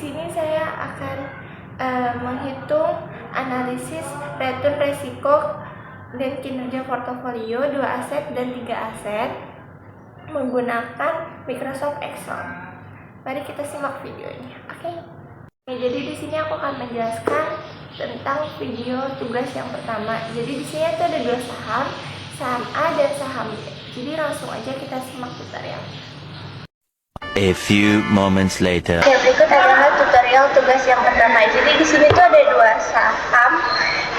sini saya akan menghitung analisis return resiko dan kinerja portofolio 2 aset dan 3 aset menggunakan Microsoft Excel. Mari kita simak videonya. Oke. Jadi di sini aku akan menjelaskan tentang video tugas yang pertama. Jadi di sini ada 2 saham, saham A dan saham B. Jadi langsung aja kita simak tutorial. A few moments later. Oke, berikut adalah tutorial tugas yang pertama. Jadi di sini tuh ada 2 saham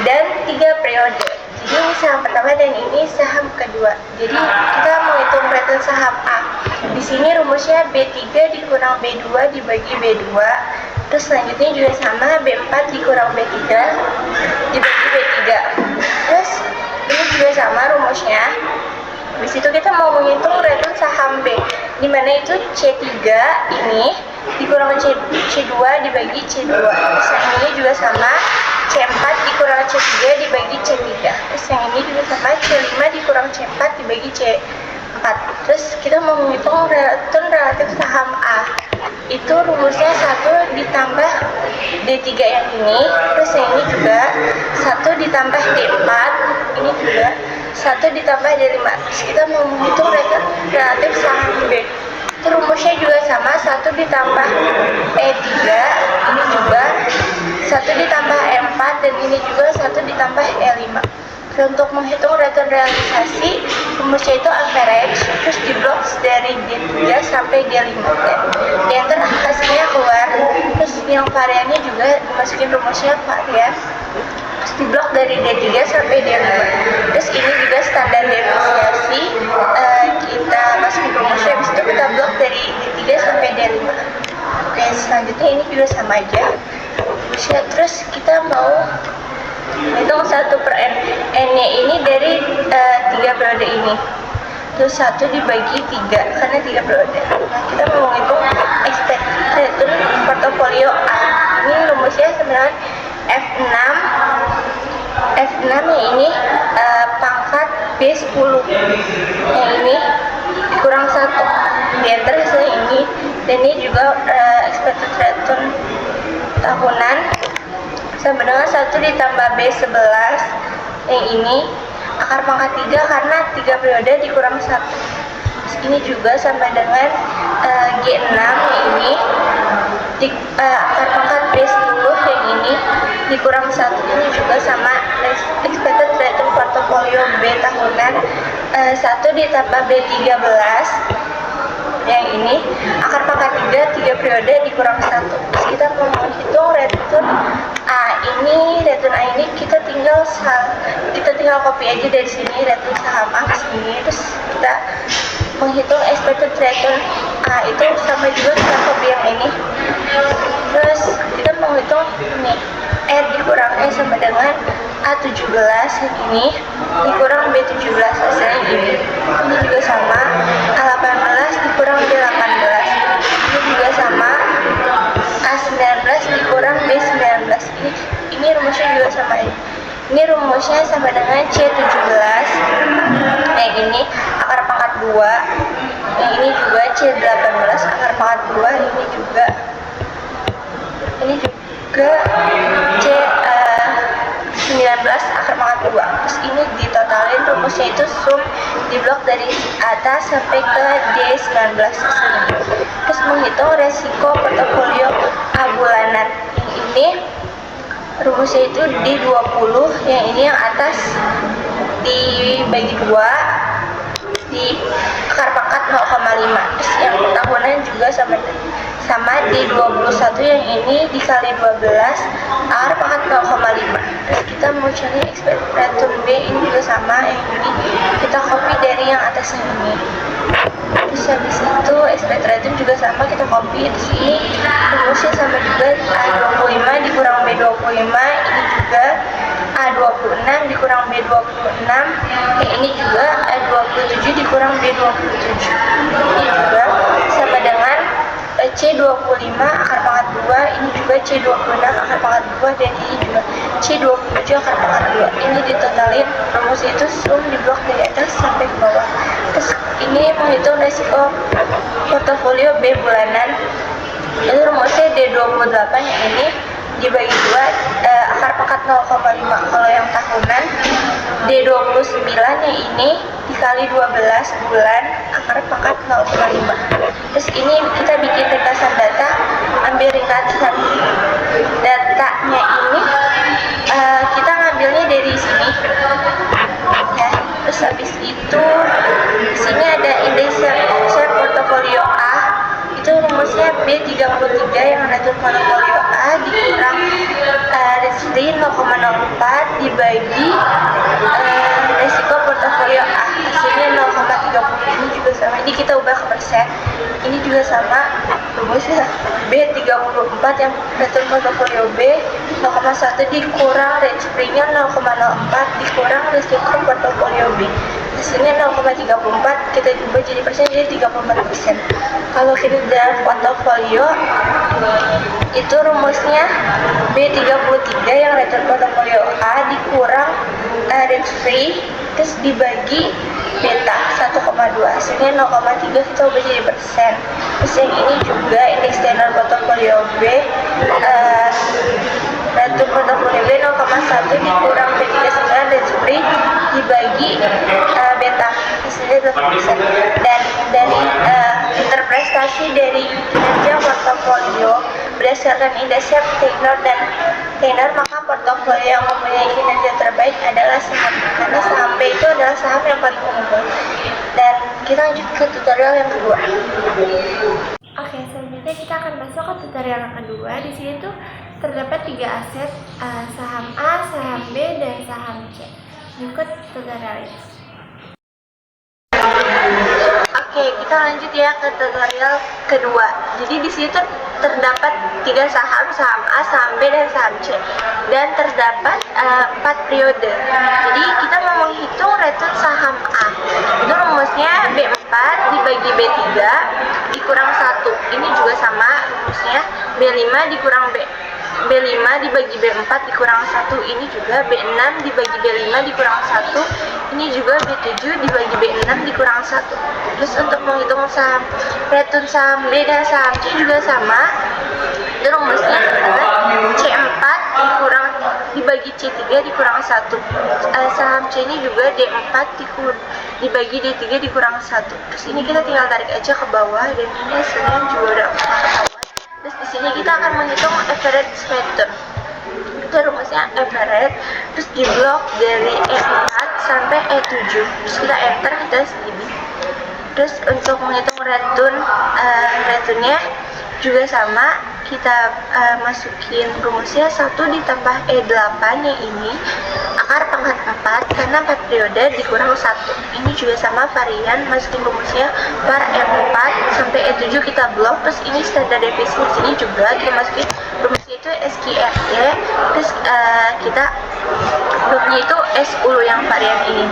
dan 3 periode. Jadi ini saham pertama dan ini saham kedua. Jadi kita mau hitung return saham A. Di sini rumusnya B3 dikurang B2 dibagi B2. Terus selanjutnya juga sama, B4 dikurang B3 dibagi B3. Terus ini juga sama rumusnya. Di situ kita mau menghitung return saham B, di mana itu C3 ini dikurang C2 dibagi C2. Terus yang ini juga sama, C4 dikurang C3 dibagi C3. Terus yang ini juga sama, C5 dikurang C4 dibagi C4. Terus kita mau menghitung return relatif saham A. Itu rumusnya 1 ditambah D3 yang ini, terus yang ini juga 1 ditambah D4, ini juga 1 ditambah D5. Terus kita mau menghitung return relatif saham B. Itu rumusnya juga sama, 1 ditambah E3, ini juga 1 ditambah E4, dan ini juga 1 ditambah E5. Untuk menghitung return realisasi, rumusnya itu average, terus diblok dari D3 sampai D5. Di enter hasilnya keluar, terus yang variannya juga dimasukin rumusnya varian, terus diblok dari D3 sampai D5. Terus ini juga standar deviasi, kita masukin rumusnya, habis itu kita blok dari D3 sampai D5. Oke, selanjutnya ini juga sama aja rumusnya. Terus kita mau hitung 1 per N. N-nya ini dari 3 periode ini. Terus 1 dibagi 3, karena 3 periode. Nah, kita mau menghitung expected return portofolio A. Ini rumusnya sebenarnya F6. F6 yang ini pangkat B10. Yang ini dikurang 1. Di enter hasilnya ini. Dan ini juga expected return tahunan sama dengan 1 ditambah B11 yang ini akar pangkat 3 karena 3 periode dikurang 1. Terus ini juga sama dengan G6 yang ini akar pangkat B10 yang ini dikurang 1. Ini juga sama expected return portfolio B tahunan 1 ditambah B13 yang ini akar pangkat 3 periode dikurang 1. Terus kita mau menghitung return A ini. Return A ini kita tinggal copy aja dari sini return saham A ke sini. Terus kita menghitung expected return A itu sama juga kita copy yang ini. Terus kita menghitung ini R dikurang E sama dengan A17 yang ini dikurang B17 hasilnya ini. Ini juga sama, A18 dikurang B18. Ini juga sama, A19 dikurang B19. Ini rumusnya juga sama. Ini rumusnya sama dengan C17. Yang ini akar pangkat 2. Yang ini juga C18 akar pangkat 2. Ini juga C19 akar pangkat 2. Terus ini ditotalin, rumusnya itu sum diblok dari atas sampai ke D19 hasilnya. Terus menghitung resiko portofolio A bulanan. Yang ini rumusnya itu D20, yang ini yang atas dibagi 2 di akar pangkat 0,5. Terus yang tahunan juga sama D21, yang ini dikali 12 akar pangkat 0,5. Terus kita mau cari expected return B, ini juga sama, yang ini kita copy dari yang atasnya ini. Terus habis itu expected return juga sama, kita copy di sini. Rumusnya sama juga, A25 dikurang B25, ini juga A26 dikurang B26, ini juga A27 dikurang B27. Ini juga sama dengan C25 akar pangkat 2, ini juga C26 akar pangkat 2, dan ini juga C27 akar pangkat 2. Ini ditotalin, rumusnya itu sum diblok dari atas sampai ke bawah. Terus ini menghitung resiko portofolio B bulanan. Ini rumusnya D20 D28 yang ini dibagi 2, akar pangkat 0,5. Kalau yang tahunan D29 yang ini dikali 12 bulan, akar pangkat 0,5. Terus ini kita bikin ringkasan data, ambil ringkasan datanya ini, kita ngambilnya dari sini ya. Terus habis itu di sini ada indeks share portofolio A, itu rumusnya B33 yang return portofolio A dikurang risk free 0,04 dibagi resiko portofolio A, hasilnya 0,30. Ini juga sama, ini kita ubah ke persen. Ini juga sama, rumusnya B34 yang return portofolio B 0,1 dikurang risk free-nya 0,04 dikurang resiko portofolio B, hasilnya 0,34. Kita ubah jadi persen, jadi 34%. Kalau kinerja portofolio itu rumusnya B33 yang return portofolio A dikurang risk free terus dibagi beta 1,2, hasilnya 0,3. Kita ubah jadi persen. Terus yang ini juga indeks standar portofolio B, return portofolio B 0,1 dikurang B39 risk free dibagi beta, hasilnya 2%. Dan dari interpretasi dari kinerja portofolio berdasarkan indeks Taylor dan Taylor, maka portofolio yang mempunyai kinerja terbaik adalah saham, karena saham B itu adalah saham yang paling unggul. Dan kita lanjut ke tutorial yang kedua. Oke, selanjutnya kita akan masuk ke tutorial yang kedua. Di sini tuh terdapat 3 aset, saham A, saham B, dan saham C. Berikut tutorialnya. Oke, kita lanjut ya ke tutorial kedua. Jadi di sini tuh terdapat 3 saham, saham A, saham B, dan saham C. Dan terdapat 4 periode. Jadi kita mau menghitung return saham A. Itu rumusnya B4 dibagi B3 dikurang 1. Ini juga sama rumusnya B5 dikurang B5 dibagi B4 dikurang 1. Ini juga B6 dibagi B5 dikurang 1. Ini juga B7 dibagi B6 dikurang 1. Terus untuk menghitung saham return saham B dan saham C juga sama. Itu rumusnya adalah C4 dibagi C3 dikurang 1. Saham C ini juga D4 dibagi D3 dikurang 1. Terus ini kita tinggal tarik aja ke bawah, dan ini hasilnya juga udah ketahuan. Terus di sini kita akan menghitung average return. Itu rumusnya average, terus di blok dari E4 sampai E7. Terus kita enter, kita segini. Terus untuk menghitung returnnya juga sama, kita masukin rumusnya 1 ditambah E8 yang ini akar pangkat 4 karena 4 periode dikurang 1. Ini juga sama varian, masukin rumusnya par E4 sampai E7 kita blok. Terus ini standar deviasi sini juga kita masukin rumusnya itu SQRT. Terus kita bloknya itu S10 yang varian ini.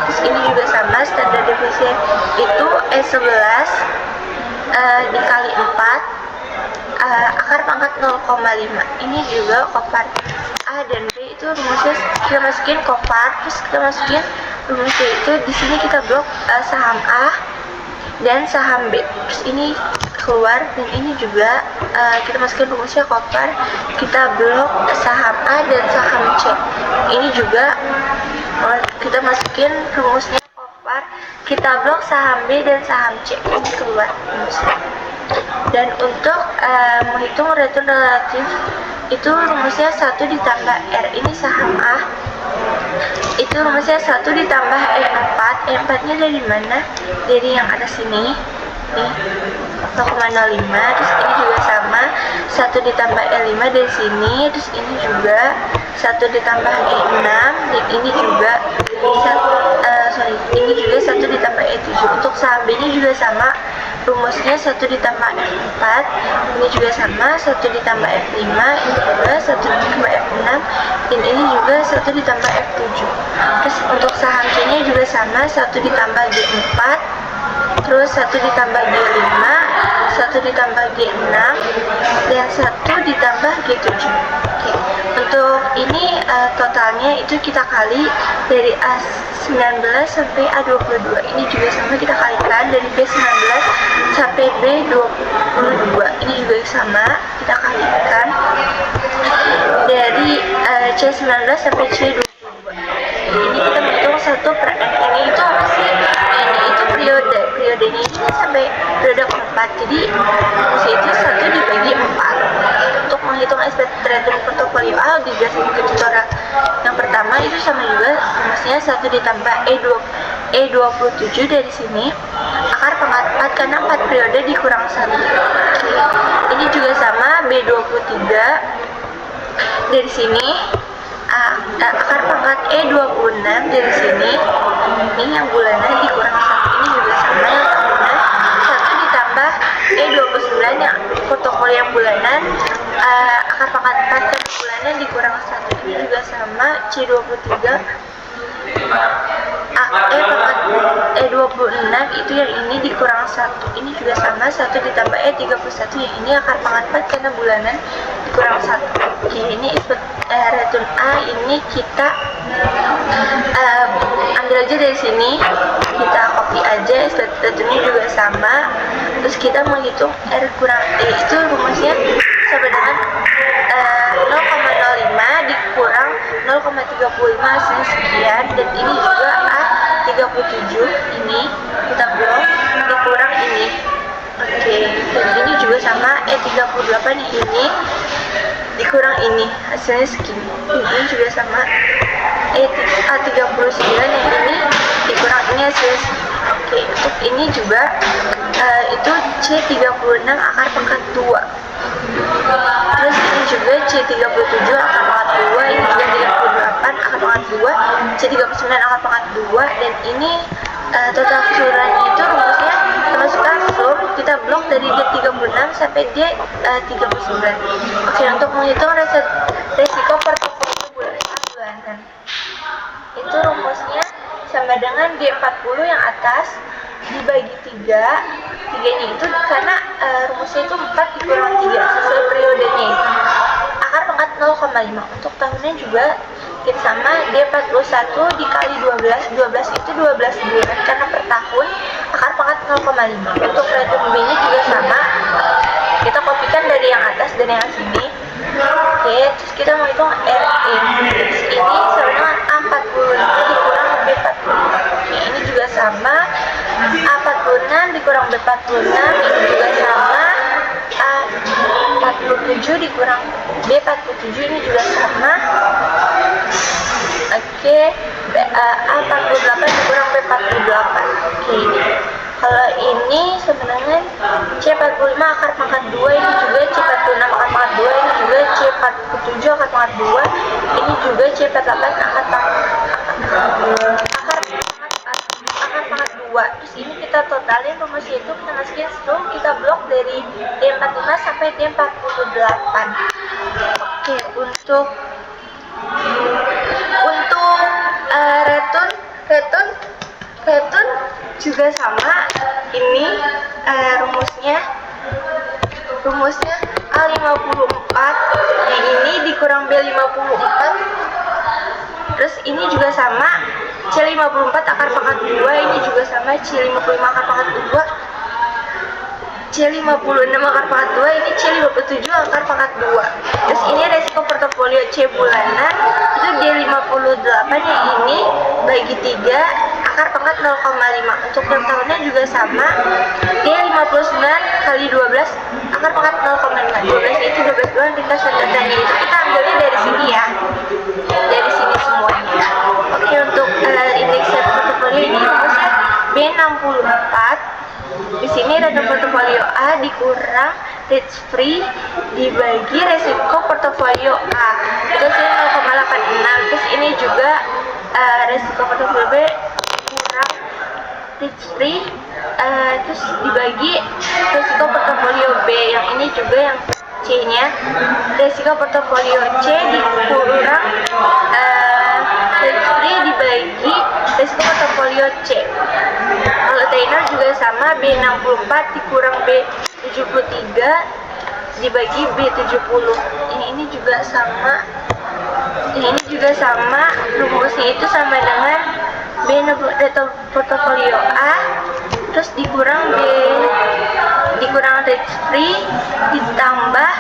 Terus ini juga sama, standar deviasi itu E11 dikali 4 akar pangkat 0,5. Ini juga kopar A dan B itu rumusnya kita masukin kopar. Terus kita masukin rumusnya itu di sini kita blok saham A dan saham B. Terus ini keluar, dan ini juga kita masukin rumusnya kopar. Kita blok saham A dan saham C. Ini juga kita masukin rumusnya kopar. Kita blok saham B dan saham C. Ini keluar rumusnya. Dan untuk menghitung return relatif itu rumusnya 1 ditambah R. Ini saham A, itu rumusnya 1 ditambah E4. E4 nya dari mana? Dari yang atas sini nih, 0,05. Terus ini juga sama, 1 ditambah E5 dari sini. Terus ini juga 1 ditambah E6, dan ini juga ini juga 1 ditambah E7. Untuk saham B nya juga sama, rumusnya 1 ditambah F4. Ini juga sama, 1 ditambah F5. Ini juga 1 ditambah F6, dan ini juga 1 ditambah F7. Terus untuk saham C nya juga sama, 1 ditambah G4, terus 1 ditambah G5, 1 ditambah G6, dan 1 ditambah G7. Oke. Untuk ini totalnya itu kita kali dari A19 sampai A22. Ini juga sama, kita kalikan dari B19 sampai B22. Ini juga sama, kita kalikan C19 sampai C22. Ini kita menghitung 1 per N. Ini itu apa sih? Ini itu periodenya ini kan sampai periode keempat. Jadi rumusnya itu 1 dibagi 4. Untuk menghitung expected return portofolio A dijelasin ke tutorial yang pertama itu sama juga rumusnya 1 ditambah E27 dari sini akar pangkat 4 karena 4 periode dikurang 1. Ini juga sama B23 dari sini akar pangkat E26 dari sini. Ini yang bulanan dikurang 1. Ini juga sama yang tahunan 1 ditambah E29 yang portofolio yang bulanan akar pangkat 4 dan bulanan dikurang 1. Ini juga sama C23 pangkat E26 itu yang ini dikurang 1. Ini juga sama 1 ditambah E31 yang ini akar pangkat 4 karena bulanan dikurang 1. Oke, ini return A ini kita ambil aja dari sini, kita copy aja. Returnnya juga sama. Terus kita menghitung R kurang E itu rumusnya sama dengan 0,05 dikurang 0,35 hasilnya sekian, dan ini juga A37 ini kita blok dikurang ini. Oke, dan ini juga sama E38 yang ini dikurang ini hasilnya segini. Ini juga sama A39 yang ini dikurang ini hasilnya segini. Oke, untuk ini juga itu C36 akar pangkat 2. Terus ini juga C37 akar pangkat 2, ini juga 38 akar pangkat 2, C39 akar pangkat 2, dan ini total keseluruhannya itu rumusnya termasuk sum kita blok dari D36 sampai D39. Oke, untuk menghitung resiko portofolio bulanan itu rumusnya sama dengan D40 yang atas dibagi 3. Tiganya itu karena rumusnya itu 4 dikurang 3 sesuai periodenya itu. Akar pangkat 0,5. Untuk tahunnya juga kita sama D41 dikali 12. 12 itu 12 bulan karena per tahun akar pangkat 0,5. Untuk return B-nya juga sama. Kita kopikan dari yang atas dan yang sini. Oke, terus kita mau hitung RE. Terus ini sama dengan A45 dikurang B45. Oke, ini juga sama A46 dikurang B46. Ini juga sama A47 dikurang B47. Ini juga sama. Oke, A48 dikurang B48. Oke, ini kalau ini sebenarnya C45 akar pangkat 2, ini juga C46 akar pangkat 2, ini juga C47 akar pangkat 2, ini juga C48 akar pangkat 2. Terus ini kita totalin rumusnya itu kita masukin sum, kita blok dari D45 sampai D48. Oke, untuk return juga sama. Ini rumusnya A54 yang ini dikurang B54. Terus ini juga sama C54 akar pangkat 2, ini juga sama C55 akar pangkat 2, C56 akar pangkat 2, ini C57 akar pangkat 2. Terus ini resiko portofolio C bulanan itu D58 yang ini bagi 3 akar pangkat 0,5. Untuk yang tahunnya juga sama D59 kali 12 akar pangkat 0,5. 12 itu 12 bulan ringkasan datanya itu kita ambilnya dari sini ya, dari sini semuanya. Oke, untuk indeks portofolio ini rumusnya B64. Di sini return portofolio A dikurang risk free dibagi resiko portofolio A. Terus ini 0,86. Terus ini juga resiko portofolio B kurang risk free terus dibagi resiko portofolio B. Yang ini juga yang C-nya resiko portofolio C dikurang risk free dibagi resiko portofolio C. Kalau trainer juga sama B64 dikurang B73 dibagi B70. Ini juga sama. Ini juga sama. Rumusnya itu sama dengan return portofolio A terus dikurang risk free ditambah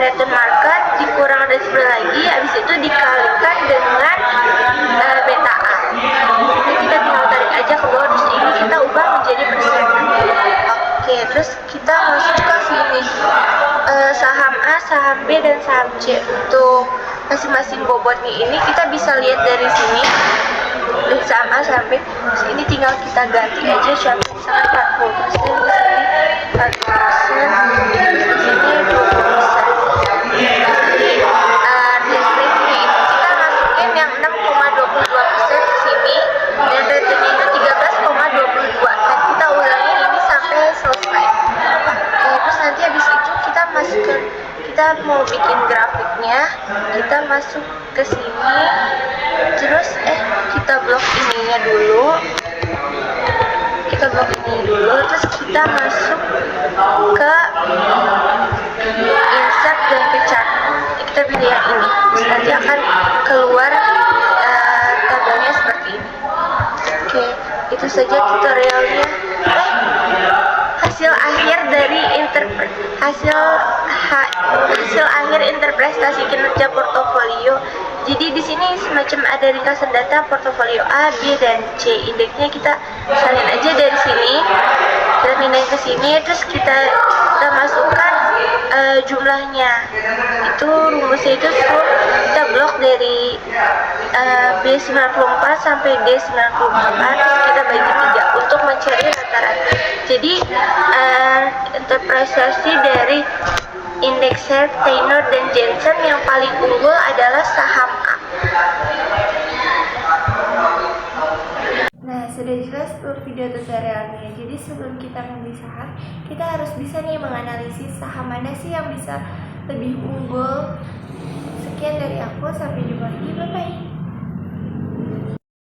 return market dikurang prinsip lagi, habis itu dikalikan dengan beta A. Jadi kita tinggal tarik aja ke bawah, terus ini kita ubah menjadi persen. Oke, terus kita masuk ke sini, saham A, saham B, dan saham C. Untuk masing-masing bobotnya ini kita bisa lihat dari sini, dari saham A, saham B. Terus ini tinggal kita ganti aja, siapa misalkan 40%, di sini 40%, terus di sini 20%. Jadi return-nya itu kita masukin yang 6,22% ke sini, dan return-nya itu 13,22. Dan kita ulangi ini sampai selesai. Oke, terus nanti habis itu kita masukkan, kita mau bikin grafiknya, kita masuk ke sini, terus kita blok ininya dulu, terus kita masuk ke insert dan ke chart. Kita pilih yang ini, terus nanti akan keluar tabelnya seperti ini. Oke, itu saja tutorialnya. Hasil akhir dari hasil akhir interpretasi kinerja portofolio. Jadi di sini semacam ada ringkasan data portofolio A, B, dan C. Indeksnya kita salin aja dari sini, kita pindahin ke sini, terus kita masukkan jumlahnya. Itu rumusnya itu kita blok dari B94 sampai D94, terus kita bagi 3 untuk mencari rata-rata. Jadi interpretasi dari indeks Taylor dan Jensen yang paling unggul adalah saham A. Nah, sudah jelas video tutorialnya. Jadi sebelum kita membeli saham, kita harus bisa nih menganalisis saham mana sih yang bisa lebih unggul. Sekian dari aku, sampai jumpa lagi, bye bye.